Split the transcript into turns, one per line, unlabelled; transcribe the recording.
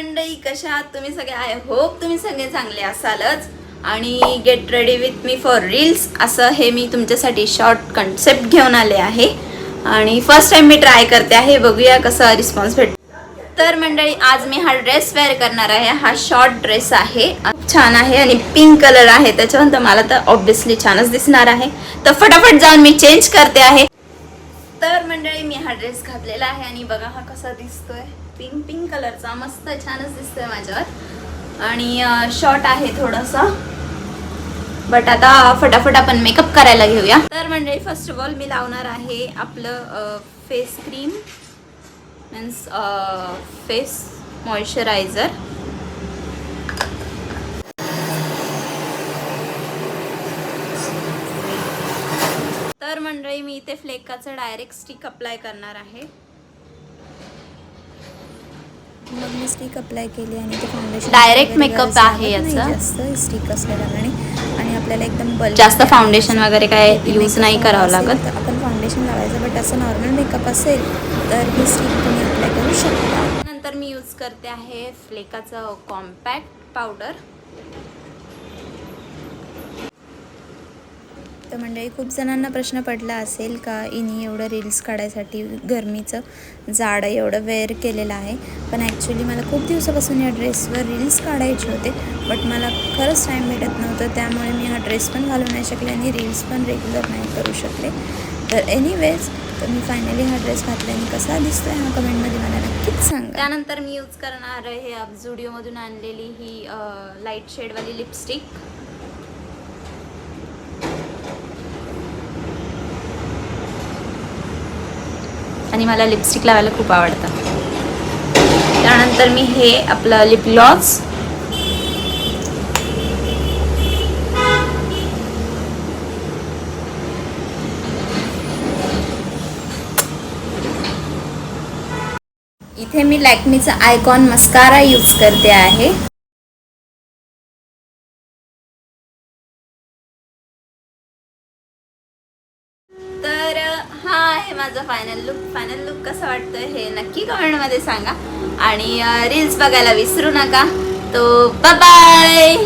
मंडळी कशा आहात तुम्ही सगळे? आय होप तुम्ही सगळे चांगले असालच. आणि get ready with me for reels असं हे मी तुमच्यासाठी शॉर्ट कन्सेप्ट घेऊन आले आहे आणि फर्स्ट टाइम मी ट्राय करते आहे, बघूया कसा रिस्पॉन्स भेटतो. तर मंडळी आज मी हा ड्रेस वेअर करणार आहे. हा शॉर्ट ड्रेस आहे, छान आहे आणि पिंक कलर आहे त्याच्यावर, तर मला तर ऑब्विसली छानच दिसणार आहे. तर फटाफट जाऊन मी चेंज करते आहे. तर मंडळी मी हा ड्रेस घातलेला आहे आणि बघा हा कसा दिसतोय, पिंक पिंक कलरचा, मस्त छानच दिसतोय माझ्यावर. आणि शॉर्ट आहे थोडासा, बट आता फटाफट आपण मेकअप करायला घेऊया. तर मंडळी फर्स्ट ऑफ ऑल मी लावणार आहे आपलं face cream means face moisturiser. तर मंडळी मी इथे फ्लेकाचं डायरेक्ट स्टिक अप्लाय करणार आहे.
मग मी स्टिक अप्लाय केली आणि ते फाउंडेशन
डायरेक्ट मेकअप आहे याचा,
जास्त स्टिक असल्याने आणि आपल्याला एकदम
जास्त फाउंडेशन वगैरे काय यूज नाही करावं लागत.
आपण फाउंडेशन लावायचं, बट असं नॉर्मल मेकअप असेल तर ही स्टिक तुम्ही अप्लाय करू शकता.
नंतर मी यूज करते आहे फ्लेकाचं कॉम्पॅक्ट पावडर.
तर मंडळी खूप जणांना प्रश्न पडला असेल का इनी एवढं रील्स काढायसाठी गरमीचं जाडं एवढं वेअर केलेलं आहे. पण ॲक्च्युली मला खूप दिवसापासून या ड्रेसवर रील्स काढायचे होते, बट मला खरंच टाईम भेटत नव्हतं. त्यामुळे मी हा ड्रेस पण घालू नाही शकले आणि रील्स पण रेग्युलर नाही करू शकले. तर एनिवेज तर मी फायनली हा ड्रेस घातल्याने कसा दिसतोय हा कमेंटमध्ये मला नक्कीच सांगा.
त्यानंतर मी यूज करणार आहे झुडिओमधून आणलेली ही लाईट शेडवाली लिपस्टिक. आणि मला लिपस्टिक लावायला खूप आवडतं. त्यानंतर मी हे आपलं लिप ग्लॉस, इथे मी लॅक्मीचा आयकॉन मस्कारा यूज करते आहे. तर हा आहे माझा फायनल लुक. फायनल लुक कसा वाटतोय हे नक्की कमेंटमध्ये सांगा आणि रील्स बघायला विसरू नका. तो बाय बाय.